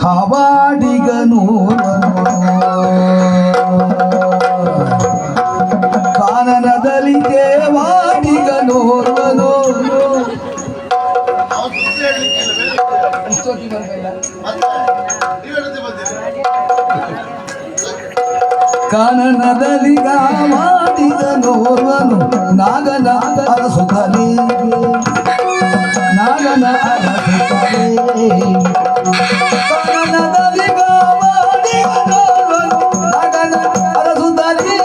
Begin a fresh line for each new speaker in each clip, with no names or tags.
ಹಾವಾಡಿಗನು ಕಾನನದಲ್ಲಿ ದೇವಾಡಿಗನೋರ್ವನು ಕಾನನದಲ್ಲಿ ಗಾವಾಡಿಗನೋರ್ವನು ನಾಗನ ಅರಸುತ್ತಲೇ ನಾಗನ ಅರಸುತ್ತಲೇ ಕಾನನದಲ್ಲಿ ಗಾವಾಡಿಗನೋರ್ವನು ನಾಗನ ಅರಸುತ್ತಲೇ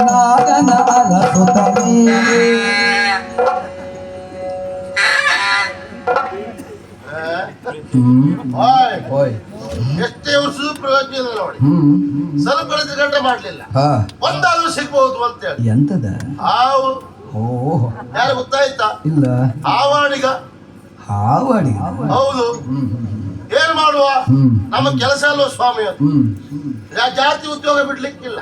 ನಾಗನ ಅರಸುತ್ತಲೇ
ಎಷ್ಟೇ ವರ್ಷದ ಪ್ರಯೋಜನ ನೋಡಿ ಸ್ವಲ್ಪ ಗಂಟ ಮಾಡ್ಲಿಲ್ಲ ಒಂದಾದ್ರೂ ಸಿಗ್ಬಹುದು ಅಂತ ಹೇಳಿ
ಎಂತದ
ಹಾವು ಯಾರು ಗೊತ್ತಾಯ್ತಾ
ಇಲ್ಲ
ಹಾವಾಡಿಗ
ಹಾವಾಡಿಗ
ಹೌದು ಏನ್ ಮಾಡುವ ನಮ್ಮ ಕೆಲಸ ಅಲ್ವ ಸ್ವಾಮಿ ಜಾತಿ ಉದ್ಯೋಗ ಬಿಡ್ಲಿಕ್ಕಿಲ್ಲ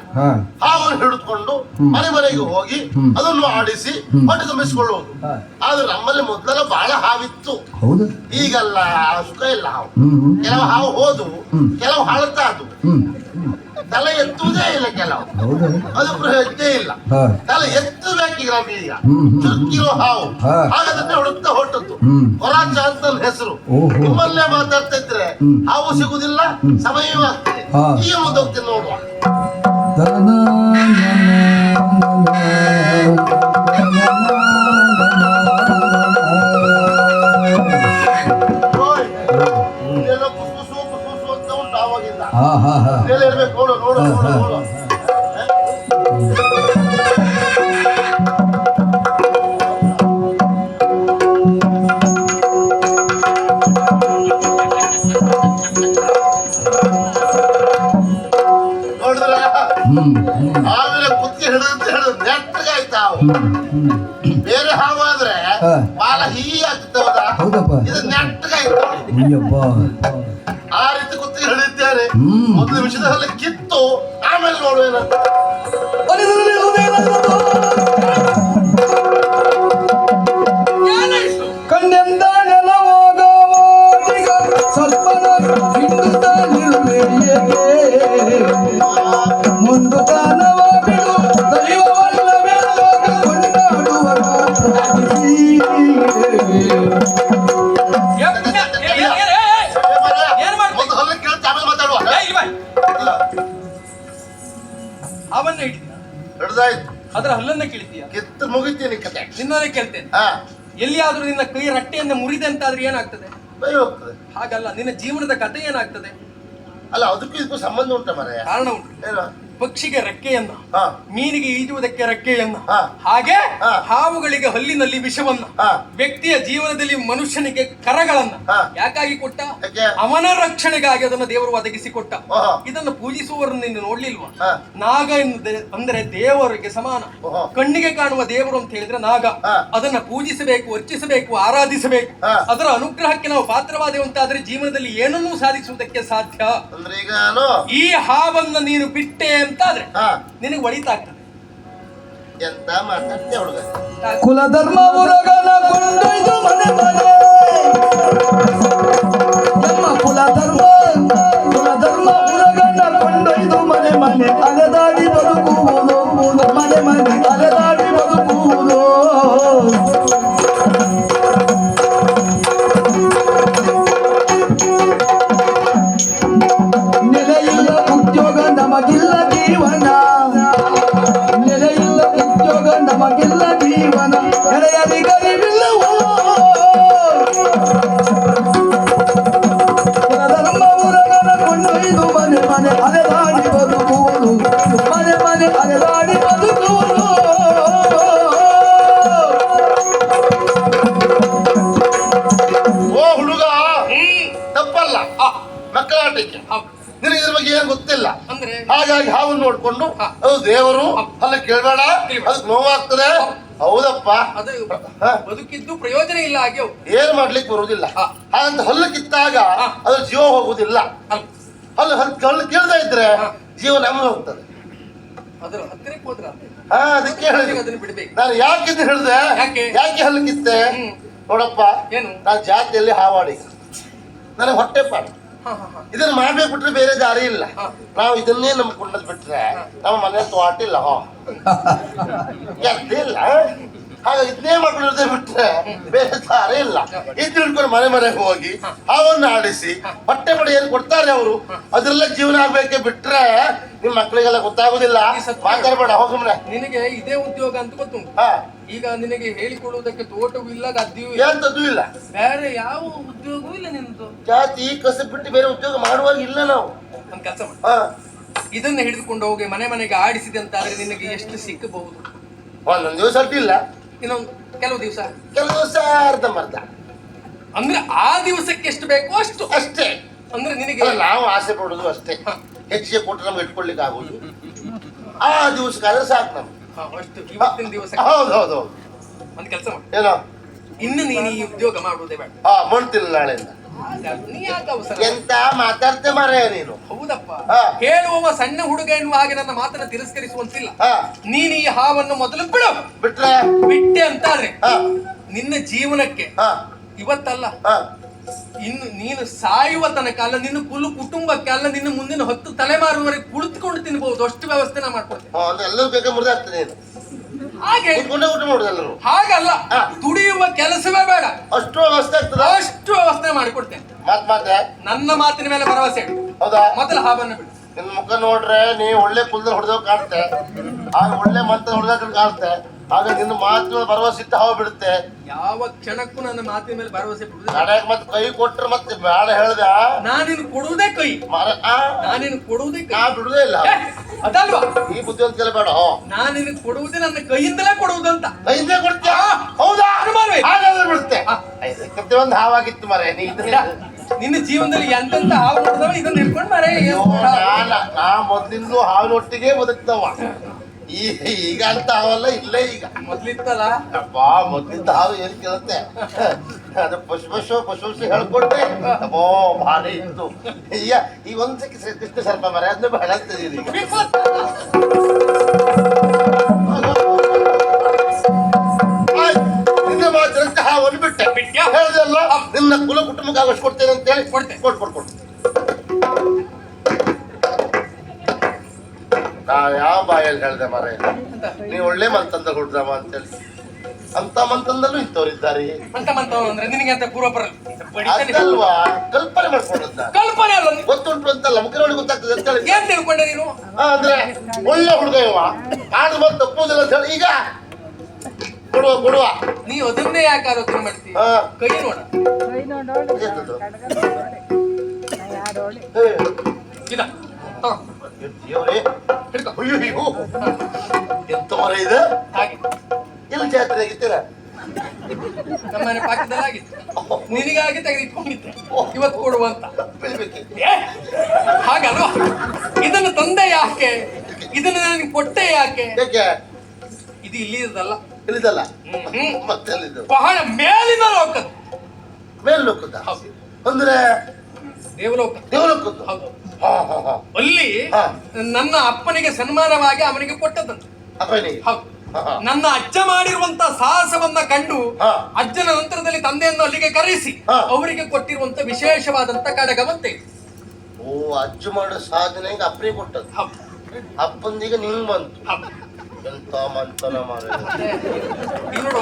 ಹಾವನ್ನು ಹಿಡಿದುಕೊಂಡು ಮನೆ ಮನೆಗೆ ಹೋಗಿ ಅದನ್ನು ಆಡಿಸಿ ಹೊಟ್ಟೆ ತುಂಬಿಸಿಕೊಳ್ಳುವುದು ಆದ್ರೆ ನಮ್ಮಲ್ಲಿ ಮೊದಲೆಲ್ಲ ಬಹಳ ಹಾವಿತ್ತು ಈಗಲ್ಲ ಸುಖ ಇಲ್ಲ ಹಾವು ಕೆಲವು ಹಾವು ಹೋದವು ಕೆಲವು ಹಾಳುತ್ತಾ ಅದು ತಲೆ ಎತ್ತುವುದೇ ಇಲ್ಲ ಕೆಲವು ಅದು ಪ್ರಯೋಜನ ಇಲ್ಲ ತಲೆ ಎತ್ತಬೇಕೀಗ ನಮಗೀಗ ಚುರುಕಿರೋ ಹಾವು ಹಾಗಾದ್ರೆ ಹುಡುಕ್ತಾ ಹೊಟ್ಟದ್ದು ಹೊರಾಚ ಅಂತ ನನ್ನ ಹೆಸರು ನಿಮ್ಮಲ್ಲೇ ಮಾತಾಡ್ತಾ ಇದ್ರೆ ಹಾವು ಸಿಗುದಿಲ್ಲ ಸಮಯವಾಗ್ತದೆ ಈಗ ಮುಂದೆ ಹೋಗ್ತೀನಿ ನೋಡುವ ಇರ್ಬೇಕು ನೋಡು ನೋಡು ನೋಡು ನೋಡು ನೋಡಿದ್ರ ಆಮೇಲೆ ಕುತ್ತಿಗೆ ಹಿಡಿದಂತ ಹಿಡಿದು ನೆಟ್ಟಗಾಯ್ತ ಹಾವು ಬೇರೆ ಹಾವು ಆದ್ರೆ ಬಾಲ ಹೀ ಆಗ್ತದ ಇದು ನೆಟ್ಟಗಾಯ್ತ ಆ ರೀತಿ ಕುತ್ತಿಗೆ ಹಿಡಿದಿದ್ದಾರೆ ಮೊದಲು ವಿಷಯದಲ್ಲಿ ಕಿತ್ತು ಆಮೇಲೆ ನೋಡುವೇನಂತ
ಕಣ್ಣೆಂದ ನೆಲ ಸ್ವಲ್ಪ ಮುಂದು ತಾನವ ಬಿಡು ದೈವವಲ್ಲವೇ ಕೊಂಡಾಡುವ
ಅವನ್ನ
ಹಿಡ್ದಾಯ್ತು
ಅದರ ಹಲ್ಲನ್ನ ಕೇಳಿದ್ದೀಯ
ಕಿತ್ತು ಮುಗಿತೀನಿ ಕತೆ
ನಿನ್ನೇ ಕೇಳ್ತೇನೆ ಎಲ್ಲಿಯಾದ್ರೂ ನಿನ್ನ ಕೈ ರಟ್ಟೆಯಿಂದ ಮುರಿದೆ ಅಂತಾದ್ರೆ ಏನಾಗ್ತದೆ ಹಾಗಲ್ಲ ನಿನ್ನ ಜೀವನದ ಕಥೆ ಏನಾಗ್ತದೆ
ಅಲ್ಲ ಅದಕ್ಕೂ ಇದಕ್ಕೂ ಸಂಬಂಧ ಉಂಟ ಮರ
ಕಾರಣ ಉಂಟು ಪಕ್ಷಿಗೆ ರೆಕ್ಕೆಯನ್ನ ಮೀನಿಗೆ ಈಜುವುದಕ್ಕೆ ರೆಕ್ಕೆಯನ್ನ ಹಾಗೆ ಹಾವುಗಳಿಗೆ ಹಲ್ಲಿನಲ್ಲಿ ವಿಷವನ್ನ ವ್ಯಕ್ತಿಯ ಜೀವನದಲ್ಲಿ ಮನುಷ್ಯನಿಗೆ ಕರಗಳನ್ನ ಯಾಕಾಗಿ ಕೊಟ್ಟ ಅವನ ರಕ್ಷಣೆಗಾಗಿ ಅದನ್ನು ದೇವರು ಒದಗಿಸಿಕೊಟ್ಟ ಇದನ್ನು ಪೂಜಿಸುವವರನ್ನು ನೀನು ನೋಡ್ಲಿಲ್ವಾ ನಾಗ ಅಂದ್ರೆ ದೇವರಿಗೆ ಸಮಾನ ಕಣ್ಣಿಗೆ ಕಾಣುವ ದೇವರು ಅಂತ ಹೇಳಿದ್ರೆ ನಾಗ ಅದನ್ನ ಪೂಜಿಸಬೇಕು ಅರ್ಚಿಸಬೇಕು ಆರಾಧಿಸಬೇಕು ಅದರ ಅನುಗ್ರಹಕ್ಕೆ ನಾವು ಪಾತ್ರವಾದೇವಂತಾದ್ರೆ ಜೀವನದಲ್ಲಿ ಏನನ್ನೂ ಸಾಧಿಸುವುದಕ್ಕೆ ಸಾಧ್ಯ ಈ ಹಾವನ್ನ ನೀನು ಬಿಟ್ಟೆ ಅಂತಾದ್ರೆ ನಿನಗೆ ಒಳಿತಾಗ್ತದೆ
ಎಂತ ಮಾತಾಡ್ತೆ ಹುಡುಗ
ಕುಲಧರ್ಮ ಉರಗನ ಕೊಂಡೊಯ್ದು ಮನೆ ಮನೆ ನಮ್ಮ ಕುಲಧರ್ಮ ಉರಗನ ಕೊಂಡೊಯ್ದು ಮನೆ ಮನೆ ಅಲೆದಾಡಿ ಬದುಕುವುದು ಮನೆ ಮನೆ ಅಲೆದಾಡಿ ಬದುಕುವುದು ನೆಲೆಯಿಲ್ಲ ಉದ್ಯೋಗ ನಮಗಿಲ್ಲ ಜೀವನ ನೆಲೆಯಿಲ್ಲ ಉದ್ಯೋಗ ನಮಗಿಲ್ಲ ಜೀವನ ಎಳೆಯರಿಗರಿವಿಲ್ಲವೋ ಧರ್ಮ ಉರಗನ ಕೊಂಡೊಯ್ದು ಮನೆ ಮನೆ ಅಲೆದಾಡಿ ಬದುಕುವುದು ಮನೆ ಮನೆ ಅಲೆದಾಡಿ ಬದುಕುವುದು
ಓ ಹುಡುಗ ತಪ್ಪಲ್ಲ ಮಕ್ಕಳಾಟಕ್ಕೆ ನಿನಗೆ ಇದ್ರ ಬಗ್ಗೆ ಏನ್ ಗೊತ್ತಿಲ್ಲ ಹಾಗಾಗಿ ಹಾವನ್ನು ನೋಡ್ಕೊಂಡು ಅದು ದೇವರು ಅಲ್ಲ ಕೇಳಬೇಡ ಅದಕ್ಕೆ ನೋವಾಗ್ತದೆ ಹೌದಪ್ಪ
ಬದುಕಿದ್ದು ಪ್ರಯೋಜನ ಇಲ್ಲ ಹಾಗೆ
ಏನ್ ಮಾಡ್ಲಿಕ್ಕೆ ಬರುವುದಿಲ್ಲ ಹಾಗಂತ ಹಲ್ಲು ಕಿತ್ತಾಗ ಅದು ಜೀವ ಹೋಗುದಿಲ್ಲ ಹಲ್ಲು ಕೇಳ್ತಾ ಇದ್ರೆ ಜೀವ ನಮಗೆ ಹೋಗ್ತದೆ
ಅದರ ಹತ್ತಿರಕ್ಕೆ ಹೋದ್ರ
ಅದಕ್ಕೆ ಹೇಳಿದೆ ನಾನು ಯಾಕೆ ಹೇಳಿದೆ ಯಾಕೆ ಹಲ್ಲು ಕಿತ್ತೆ ನೋಡಪ್ಪ,
ಏನು?
ನಾನು ಜಾತಿಯಲ್ಲಿ ಹಾವಾಡಿ, ನನಗೆ ಹೊಟ್ಟೆ ಪಾಡು.
ಹಾ ಹಾ ಹಾ
ಇದನ್ನ ಮಾಡ್ಬೇಕು ಬಿಟ್ರೆ ಬೇರೆ ದಾರಿ ಇಲ್ಲ. ನಾವು ಇದನ್ನೇ ನಂಬ್ಕೊಂಡದ್ ಬಿಟ್ರೆ ನಮ್ಮ ಮನೆ ತೋಟಿಲ್ಲ, ಇಲ್ಲ. ಹಾಗ ಇದನ್ನೇ ಮಾಡ್ಕೊಂಡಿರೋದೇ ಬಿಟ್ರೆ ಬೇರೆ ದಾರಿ ಇಲ್ಲ. ಇದು ತಿಳ್ಕೊಂಡು ಮನೆಗೆ ಹೋಗಿ ಹಾವನ್ನು ಆಡಿಸಿ ಹೊಟ್ಟೆ ಪಡಿ ಏನ್ ಕೊಡ್ತಾರೆ ಅವರು, ಅದ್ರಲ್ಲ ಜೀವನ ಆಗ್ಬೇಕೆ ಬಿಟ್ರೆ ನಿಮ್ ಮಕ್ಕಳಿಗೆಲ್ಲ ಗೊತ್ತಾಗುದಿಲ್ಲ. ಮಾತಾಡ್ಬೇಡ, ಹೋಗಮ್ರೆ.
ನಿನಗೆ ಇದೇ ಉದ್ಯೋಗ ಅಂತ ಗೊತ್ತುಂಟು. ಈಗ ನಿನಗೆ ಹೇಳಿಕೊಡುವುದಕ್ಕೆ ತೋಟವೂ ಇಲ್ಲ, ಗದ್ದೆಯೂ ಇಲ್ಲ,
ಎಂತದ್ದು ಇಲ್ಲ,
ಬೇರೆ ಯಾವ ಉದ್ಯೋಗವೂ ಇಲ್ಲ ನಿನ್ನದು.
ಜಾತಿ ಕಸ ಬಿಟ್ಟು ಬೇರೆ ಉದ್ಯೋಗ ಮಾಡುವಾಗ ಇಲ್ಲ ನಾವು.
ಒಂದ್ ಕೆಲಸ ಮಾಡಿ, ಇದನ್ನ ಹಿಡಿದುಕೊಂಡು ಹೋಗಿ ಮನೆಗೆ ಆಡಿಸಿದೆ ಅಂತ ಆದ್ರೆ ನಿನಗೆ ಎಷ್ಟು ಸಿಕ್ಕಬಹುದು?
ಒಂದೊಂದು ದಿವಸ ಅಡ್ಡಿಲ್ಲ,
ಇನ್ನೊಂದು ಕೆಲವು ದಿವಸ
ಅರ್ಧಂಬರ್ಧ.
ಅಂದ್ರೆ ಆ ದಿವಸಕ್ಕೆ ಎಷ್ಟು ಬೇಕೋ ಅಷ್ಟು
ಅಷ್ಟೇ.
ಅಂದ್ರೆ ನಿನಗೆ
ನಾವು ಆಸೆ ಪಡುದು ಅಷ್ಟೇ. ಹೆಚ್ಚಿಗೆ ಕೊಟ್ಟರೆ ನಮ್ಗೆ ಇಟ್ಕೊಳ್ಲಿಕ್ಕೆ ಆಗುದು. ಆ ದಿವಸಕ್ಕಾದ್ರೆ ಸಾಕು ನಮ್ಗೆ.
ಅಷ್ಟು ಇವತ್ತಿನ ದಿವಸ.
ಹೌದೌದು.
ಒಂದ್ ಕೆಲಸ ಮಾಡಿ,
ಏನೋ
ಇನ್ನು ನೀನು ಈ ಉದ್ಯೋಗ ಮಾಡುವುದೇ ಬೇಡ.
ಮಾಡ್ತಿಲ್ಲ ನಾಳೆಯಿಂದ.
ನೀ ಯಾಕೆ ಅವಸರ?
ಎಂತ ಮಾತಾಡ್ತೆ ಮಾರೇ ನೀನು?
ಹೌದಪ್ಪ, ಹೇಳುವವ ಸಣ್ಣ ಹುಡುಗ ಎನ್ನುವ ಹಾಗೆ ನನ್ನ ಮಾತನ್ನ ತಿರಸ್ಕರಿಸುವಂತಿಲ್ಲ. ನೀನು ಈ ಹಾವನ್ನು ಮೊದಲು ಬಿಡು. ಬಿಟ್ಟೆ ಅಂತಾದ್ರೆ ನಿನ್ನ ಜೀವನಕ್ಕೆ ಇವತ್ತಲ್ಲ, ಇನ್ನು ನೀನು ಸಾಯುವ ತನಕ ಅಲ್ಲ, ನಿನ್ನ ಕುಟುಂಬಕ್ಕೆ ಅಲ್ಲ, ನಿನ್ನ ಮುಂದಿನ 10 ತಲೆಮಾರುವರೆಗೆ ಕುಳಿತುಕೊಂಡು ತಿನ್ಬಹುದು, ಅಷ್ಟು ವ್ಯವಸ್ಥೆ ನಾ ಮಾಡ್ಕೊಡ್ತೇನೆ.
ಎಲ್ಲರೂ ಬೇಕಾ ಮುರಿದಾಗ್ತದೆ
ಹಾಗೆ
ಊಟ ಮಾಡುದೆಲ್ಲರೂ.
ಹಾಗಲ್ಲ, ದುಡಿಯುವ ಕೆಲಸವೇ ಬೇಡ,
ಅಷ್ಟು ವ್ಯವಸ್ಥೆ ಆಗ್ತದ.
ಅಷ್ಟು ವ್ಯವಸ್ಥೆ ಮಾಡಿಕೊಡ್ತೇನೆ.
ಮತ್ತೆ
ನನ್ನ ಮಾತಿನ ಮೇಲೆ ಭರವಸೆ ಇಡು.
ಹೌದಾ?
ಮೊದಲು ಹಾವನ್ನು ಬಿಡು.
ನಿನ್ ಮುಖ ನೋಡ್ರೆ ನೀ ಒಳ್ಳೆ ಕುಲ್ದಲ್ಲಿ ಹೊಡೆದವ್ ಕಾಣುತ್ತೆ, ಆಗ ಒಳ್ಳೆ ಮಂತ್ರ ಹೊಡೆದ ಕಾಣುತ್ತೆ. ಆಗ ನಿನ್ನ ಮಾತಿನ ಭರವಸೆ ಇಟ್ಟು ಹಾವು ಬಿಡುತ್ತೆ.
ಯಾವ ಕ್ಷಣಕ್ಕೂ ನನ್ನ ಮಾತಿನ ಮೇಲೆ ಭರವಸೆ ಬಿಡುದು.
ಕಡೆಗೆ ಮತ್ತೆ ಕೈ ಕೊಟ್ರೆ ಮತ್ತೆ ಬೇಡ ಹೇಳ್ದ.
ನಾನಿನ್ ಕೊಡುವುದೇ ಕೈ, ನಾನಿನ್ ಕೊಡುವುದೇ ಕೈ,
ನಾ ಬಿಡುದೇ ಇಲ್ಲ.
ಅದಲ್ವಾ
ಈ ಬುದ್ಧಿ ಅಂತ ಕೇಳಬೇಡ.
ನಾನಿನ್ ಕೊಡುವುದೇ ನನ್ನ ಕೈಯಿಂದಲೇ ಕೊಡುವುದಂತ.
ಕೈಯಿಂದಲೇ ಕೊಡ್ತೀಯ? ಹೌದಾ? ಹಾಗಾದ್ರೆ ಬಿಡುತ್ತೆ. ಒಂದು ಹಾವಾಗಿತ್ತು ಮರೆ ನೀ.
ನಿನ್ನ ಜೀವನದಲ್ಲಿ ಎಂತೆಂತ ಹಾವು ನೋಡಿದವ ಇದನ್ನ ಹಿಡ್ಕೊಂಡು ಮರೆ.
ನಾ ಮೊದ್ಲಿಂದು ಹಾವಿನೊಟ್ಟಿಗೆ ಬದುಕ್ತವ. ಈಗ ಅಂತ ಹಾವಲ್ಲ, ಇಲ್ಲೇ ಈಗ.
ಮೊದ್ಲಿತ್ತಲ್ಲ
ಅಪ್ಪಾ, ಮೊದ್ಲಿದ್ದ ಹಾವು ಏನ್ ಕೇಳುತ್ತೆ, ಅದು ಪಶು ಹೇಳ್ಕೊಟ್ರೆ ಅಬ್ಬೋ ಭಾರಿ ಇತ್ತು. ಈಗ ಒಂದ್ಸಕ್ಕೆ ಕೃಷ್ಣ ಸ್ವಲ್ಪ ಮರೆ ಅದನ್ನ ಬಹಳ ಆಗ್ತದೆ. ನಿನ್ನ ಮಾತ್ರ ಹಾವನ್ನು ಬಿಟ್ಟೆ ಹೇಳ್ದಲ್ಲ, ನಿನ್ನ ಕುಲ ಕುಟುಂಬಕ್ಕೆ ಆಗಷ್ಟು ಕೊಡ್ತೇನೆ ಅಂತ ಹೇಳಿ ಕೊಟ್ಟು ನಾ ಯಾವ ಬಾಯಲ್ಲಿ ಹೇಳ್ದೆ ಮಾರ, ನೀ ಒಳ್ಳೆ ಮಂತಂದ ಹುಡ್ದವ ಅಂತೇಳಿ. ಅಂತ ಮಂತಂದಲ್ಲೂ ಇಂಥವ್ರಿದ್ದಾರೆ.
ಅಂದ್ರೆ ನಿನಗೆ ಅಂತ ಪೂರ್ವ
ಅದಲ್ವಾ, ಕಲ್ಪನೆ ಮಾಡ್ಕೊಂಡದ್ದ.
ಕಲ್ಪನೆ ಅಲ್ಲ,
ಗೊತ್ತುಂಟು ಅಂತಲ್ಲ, ಮುಖರೊಳಗೆ ಗೊತ್ತಾಗ್ತದೆ ಅಂತ ಹೇಳಿ.
ಏನ್ ತಿಳ್ಕೊಂಡೆ ನೀನು?
ಅಂದ್ರೆ ಒಳ್ಳೆ ಹುಡುಗ ಇವ, ಆಡು ಬಂದು ತಪ್ಪುದಿಲ್ಲ ಅಂತ ಹೇಳಿ ಈಗ ಕೊಡುವ.
ನೀ ಅದನ್ನೇ ಯಾಕೆ ಆಲೋಚನೆ ಮಾಡ್ತೀವಿ? ಕೈ ನೋಡ,
ಎಂತ ಮರ ಇದೆ?
ಹಾಗೆ
ಎಲ್ಲಿ ಜಾತ್ರೆ ಆಗಿತ್ತೀರ?
ನಮ್ಮನೆ ಪಾಕದಲ್ಲಿ ಆಗಿತ್ತು, ನಿನಗಾಗಿ ತೆಗೆದಿಟ್ಕೊಂಡಿದ್ದೆ ಇವತ್ತು ಕೊಡುವಂತ. ಹಾಗಲ್ವಾ? ಇದನ್ನು ತಂದೆ ಯಾಕೆ, ಇದನ್ನು ನನಗೆ ಕೊಟ್ಟೆ ಯಾಕೆ? ಇದು ಇಲ್ಲಿದಲ್ಲ,
ಇಲ್ಲಿದಲ್ಲ, ಮತ್ತೆ
ಬಹಳ ಮೇಲಿನ ಲೋಕದ.
ಮೇಲ್ಲೋಕದ ಅಂದ್ರೆ ದೇವಲೋಕದ್ದು.
ಹೌದು, ಅಲ್ಲಿ ನನ್ನ ಅಪ್ಪನಿಗೆ ಸನ್ಮಾನವಾಗಿ ಅವನಿಗೆ ಕೊಟ್ಟದಂತ. ಹೌದು, ನನ್ನ ಅಜ್ಜ ಮಾಡಿರುವಂತ ಸಾಹಸವನ್ನ ಕಂಡು ಅಜ್ಜನ ನಂತರದಲ್ಲಿ ತಂದೆಯನ್ನು ಅಲ್ಲಿಗೆ ಕರೆಸಿ ಅವರಿಗೆ ಕೊಟ್ಟಿರುವಂತ ವಿಶೇಷವಾದಂತ ಕಡಗವಂತೆ.
ಓ, ಅಜ್ಜ ಮಾಡೋ ಸಾಧನೆಗೆ ಅಪ್ಪನಿಗೆ ಕೊಟ್ಟದ್ದು, ಅಪ್ಪಂದೀಗ ನಿಂಗ್ ಬಂತು. ಎಂತ ಮಂತನ ಮಾರ.
ನೋಡು,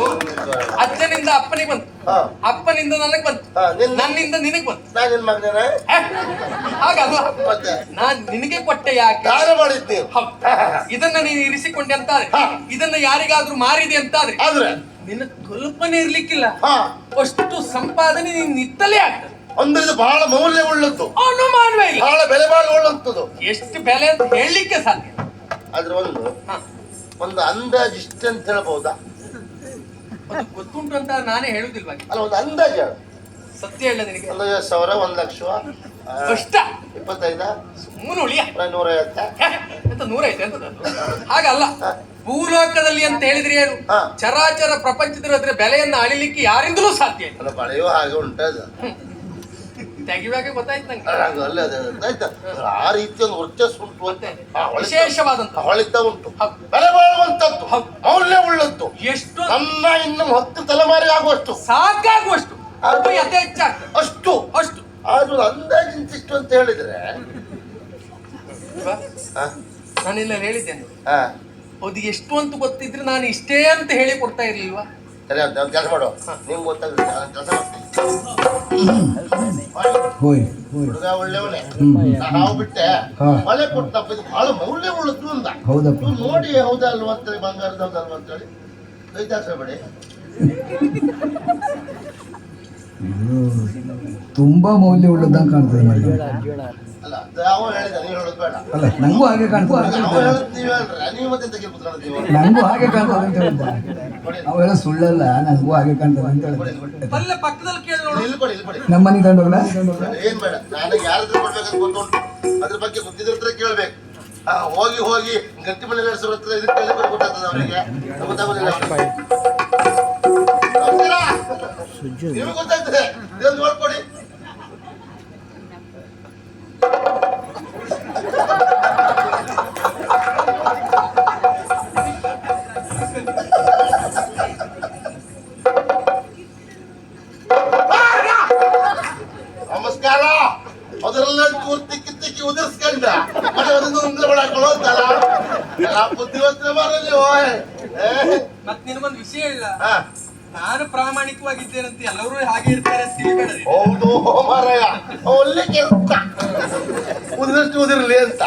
ಅಜ್ಜನಿಂದ ಅಪ್ಪನಿಗೆ ಬಂತು, ಅಪ್ಪನಿಂದ ನನಗೆ ಬಂತು, ನನ್ನಿಂದ ನಿನಗೆ ಬಂತು.
ನಾ ನಿನ್ ಮಗನ
ಹಾಗಲ್ಲ, ನಾನ್ ನಿನಗೆ ಕೊಟ್ಟೆ ಯಾಕೆ?
ಮಾಡಿದ್ದೆ.
ಇದನ್ನ ನೀನು ಇರಿಸಿಕೊಂಡೆ ಅಂತಾದ್ರೆ, ಇದನ್ನ ಯಾರಿಗಾದ್ರೂ ಮಾರಿದೆ ಅಂತಾದ್ರೆ
ಆದ್ರೆ
ನಿನ್ನ ಕಲ್ಪನೆ ಇರ್ಲಿಕ್ಕಿಲ್ಲ, ಅಷ್ಟು ಸಂಪಾದನೆ ನೀನ್ ನಿತ್ತಲೇ ಆಗ್ತದೆ.
ಅಂದ್ರೆ ಇದು ಬಹಳ ಮೌಲ್ಯ ಉಳ್ಳದ್ದು,
ಅನುಮಾನವೇ ಇಲ್ಲ,
ಬಹಳ ಬೆಲೆ ಬಾಳುವಂಥದ್ದು.
ಎಷ್ಟು ಬೆಲೆ ಅಂತ ಹೇಳಲಿಕ್ಕೆ ಸಾಧ್ಯ.
ಆದ್ರೆ ಒಂದು ಅಂದಾಜು ಇಷ್ಟ ಅಂತ ಹೇಳ್ಬಹುದಾ?
ಗೊತ್ತುಂಟು ಅಂತ ನಾನೇ ಹೇಳುದಿಲ್ವಾ?
ಅಲ್ಲ, ಒಂದು ಅಂದಾಜು ಹೇಳು.
ಸತ್ಯ ಹೇಳ ನಿನಗೆ.
1,000, 1,00,000,
ಅಷ್ಟ
25,
ಸುಮ್ಮನೆ ಉಳಿಯ
150,
100 ಅಂತ. ಹಾಗಲ್ಲ, ಭೂಲೋಕದಲ್ಲಿ ಅಂತ ಹೇಳಿದ್ರೆ ಏನು, ಚರಾಚರ ಪ್ರಪಂಚದ ಬೆಲೆಯನ್ನು ಅಳಿಲಿಕ್ಕೆ ಯಾರಿಂದಲೂ ಸಾಧ್ಯ ಇಲ್ಲ.
ಬಳೆಯೋ ಹಾಗೆ ಉಂಟದ.
ತೆಗಿವಾಗ ಗೊತ್ತಾಯ್ತು ನಂಗೆ.
ಅಲ್ಲೇ ಆಯ್ತಾ ಆ ರೀತಿ ಒಂದು ವರ್ಚಸ್ ಉಂಟು ಅಂತ
ವಿಶೇಷವಾದಂತ
ಹೊಳಿತ ಉಂಟು, ಬೆಲೆ ಬಾಳುವಂತದ್ದು, ಮೌಲ್ಯ ಉಳ್ಳದ್ದು,
ಎಷ್ಟು
ನನ್ನ ಇನ್ನು 10 ತಲೆಮಾರಿ ಆಗುವಷ್ಟು
ಸಾಕಾಗುವಷ್ಟು ಅದು ಯಥೇಚ್ಛಾಗ್ತದೆ.
ಅಷ್ಟು
ಅಷ್ಟು
ಆದ್ರೂ ಅಂದಾಜಿಂತಿಷ್ಟು ಅಂತ ಹೇಳಿದ್ರೆ
ನಾನಿಲ್ಲ ಹೇಳಿದ್ದೇನೆ
ಹಾ
ಅದು ಎಷ್ಟು ಅಂತ ಗೊತ್ತಿದ್ರೆ ನಾನು ಇಷ್ಟೇ ಅಂತ ಹೇಳಿ ಕೊಡ್ತಾ ಇರ್ಲಿಲ್ವಾ?
ಸರಿ ಅಂತ ಕೆಲಸ ಮಾಡುವ, ನಿಮ್ಗೆ ಗೊತ್ತಾಗುತ್ತೆ ಕೆಲಸ ಮಾಡ್ತೀನಿ. ಹುಡುಗ ಒಳ್ಳೆಯವನೇ, ನಾವು ಬಿಟ್ಟೆ ಮಳೆ ಕೊಟ್ಟಪ್ಪ, ಇದು ಬಹಳ ಮೌಲ್ಯ ಉಳ್ಳದ್ದು ಅಂದ. ನೀವು ನೋಡಿ ಹೌದಾ ಅಲ್ವಾ ಅಂತೇಳಿ, ಬಂಗಾರದ ಹೌದಲ್ವಾ ಅಂತೇಳಿ ಬೇಡಿ.
ತುಂಬಾ ಮೌಲ್ಯ ಉಳ್ಳದಂಗೆ ಕಾಣ್ತದೆ ನನಗೆ.
ಅಲ್ಲ ಅವ ಹೇಳಿದ, ನೀವು ಹೇಳೋದು ಬೇಡ.
ಅಲ್ಲ ನಂಗೂ ಹಾಗೆ ಕಾಣ್ತದೆ,
ಅವ ಹೇಳೋದು ನೀವು ಹೇಳ್ರೆ, ನೀವು ಮತ್ತೆ ತೆಗೆ ಕೂತ್ಕೊಳ್ಳೋದು.
ನಂಗೂ ಹಾಗೆ ಕಾಣ್ತದೆ ಅಂತ ಹೇಳಿದ್ದ. ಅವೆಲ್ಲ ಸುಳ್ಳಲ್ಲ, ನನಗೂ ಹಾಗೆ ಕಾಣ್ತದೆ ಅಂತ ಹೇಳಿದ್ದೆ.
ಅಲ್ಲೇ ಪಕ್ಕದಲ್ಲಿ ಕೇಳಿ ನೋಡು.
ಇಲ್ಲಿ ಕೊಡಿ
ನಮ್ಮ ಮನೆ ತಗೊಂಡೋಗ್ಲ
ಏನ್ ಬೇಡ, ನಾನು ಯಾರಾದ್ರೂ ಕೊಡ್ಬೇಕಂತ ಗೊತ್ತುಂಟು, ಅದ್ರ ಬಗ್ಗೆ ಗೊತ್ತಿದ್ರ ಹತ್ರ ಕೇಳ್ಬೇಕು. ಹೋಗಿ ಗಟ್ಟಿ ಮನೆ ನಡೆಸೋರ ಹತ್ರ ಇದಕ್ಕೆ ಕೇಳಿ ಗೊತ್ತಾಗ್ತದೆ ಅವರಿಗೆ, ಗೊತ್ತಾಗೋದಿಲ್ಲ. ನಿಮಗೆ ಗೊತ್ತಾಗ್ತದೆ, ಇದನ್ನು ನೋಡ್ಕೊಡಿ. ನಮಸ್ಕಾರ. ಅದರಲ್ಲ ಚೂರು ತಿಕ್ಕಿ ಉದಿರ್ಸ್ಕೊಂಡ ಮತ್ತೆ ಅದನ್ನು ಉಂಗ್ರ ಬಡಾಕೊಳ್ಳೋ ಅಂತಲ್ಲ, ಬುದ್ಧಿವಂತರ ಬರಲಿ.
ಮತ್ ನಿನಗೊಂದು ವಿಷಯ ಇಲ್ಲ, ನಾನು ಪ್ರಾಮಾಣಿಕವಾಗಿದ್ದೇನಂತ ಎಲ್ಲರೂ ಹಾಗೆ ಇರ್ತಾರೆ ಅಂತ ತಿಳ್ಕೊಳ್ಳಿ.
ಹೌದು ಮಾರಾಯ, ಒಳ್ಳೆ ಕೆಲಸ, ಉದಿರಷ್ಟು ಉದಿರ್ಲಿ ಅಂತ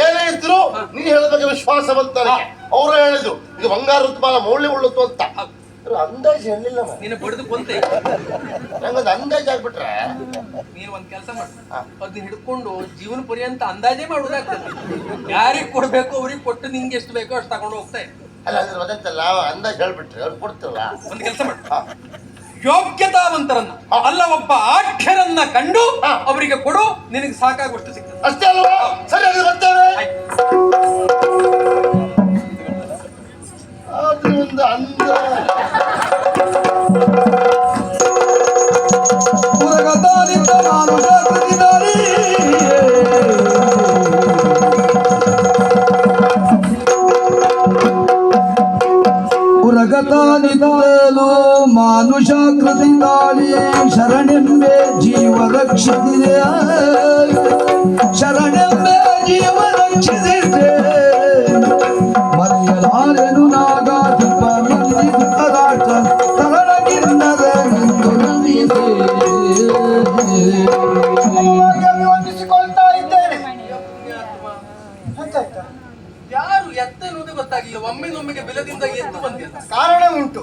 ಏನೇ ಇದ್ರು ನೀನು ಹೇಳೋ ಬಗ್ಗೆ ವಿಶ್ವಾಸ ಬಂತಾರೆ. ಅವರು ಹೇಳಿದ್ರು ಇದು ಬಂಗಾರದ ಬಹಳ ಮೌಲ್ಯ ಉಳ್ಳತ್ತು ಅಂತ. ಅಂದಾಜು ಹೇಳಿಲ್ಲ,
ನೀನು ಬಡಿದು ಕೊಂತೆ.
ನಂಗೊಂದು ಅಂದಾಜು ಆಗ್ಬಿಟ್ರೆ
ನೀನು ಒಂದ್ ಕೆಲಸ ಮಾಡು, ಅದನ್ನ ಹಿಡ್ಕೊಂಡು ಜೀವನ ಪರ್ಯಂತ ಅಂದಾಜೇ ಮಾಡುವುದಾಗ್ತದೆ. ಯಾರಿಗೆ ಕೊಡ್ಬೇಕು ಅವ್ರಿಗೆ ಕೊಟ್ಟು ನಿಂಗೆ ಎಷ್ಟು ಬೇಕೋ ಅಷ್ಟು ತಗೊಂಡು ಹೋಗ್ತಾ ಇದ್ದೆ.
ಅಲ್ಲ ಅದ್ರ ಅದಕ್ಕಲ್ಲ, ಅಂದಾಜು ಹೇಳ್ಬಿಟ್ರೆ ಅವ್ರು ಕೊಡ್ತೇವಲ್ಲ.
ಒಂದ್ ಕೆಲಸ ಮಾಡು, ಯೋಗ್ಯತಾವಂತರನ್ನ ಅಲ್ಲ ಒಬ್ಬ ಆಖ್ಯರನ್ನ ಕಂಡು ಅವರಿಗೆ ಕೊಡು, ನಿನಗೆ ಸಾಕಾಗುವಷ್ಟು ಸಿಗ್ತದೆ.
ಅಷ್ಟೇ ಅಲ್ವಾ? ಸರಿಯಾಗಿ ಬರ್ತೇವೆ. ಆದ್ರೂ ಒಂದು ಅಂದ
ಉರಗತಾನಿದ್ದ ನಾನು ಜಾಗೃತಿದಾರಿ. ಉರಗತಾನಿದ್ದಲು ಮಾನುಷಾಕೃತಿ ತಾಳಿ ಶರಣೆಂಬೆ ಜೀವ ರಕ್ಷಿಸಿದೆ, ಶರಣೆಂಬೆ ಜೀವ ರಕ್ಷಿಸಿದೆ. ಮರೆಯಲಾರೆನು ನಾಗಾಧಿಪ ಮಂದಿರಾಟ ತರಣಗಿನ್ನದ
ವಂದಿಸಿಕೊಳ್ತಾ ಇದ್ದೇನೆ.
ಯಾರು ಎತ್ತ ಎನ್ನುವುದು ಗೊತ್ತಾಗಿಲ್ಲ, ಒಮ್ಮೆಗೆ ಬೆಲದಿಂದ ಎದ್ದು ಬಂದಿಲ್ಲ.
ಕಾರಣ ಉಂಟು,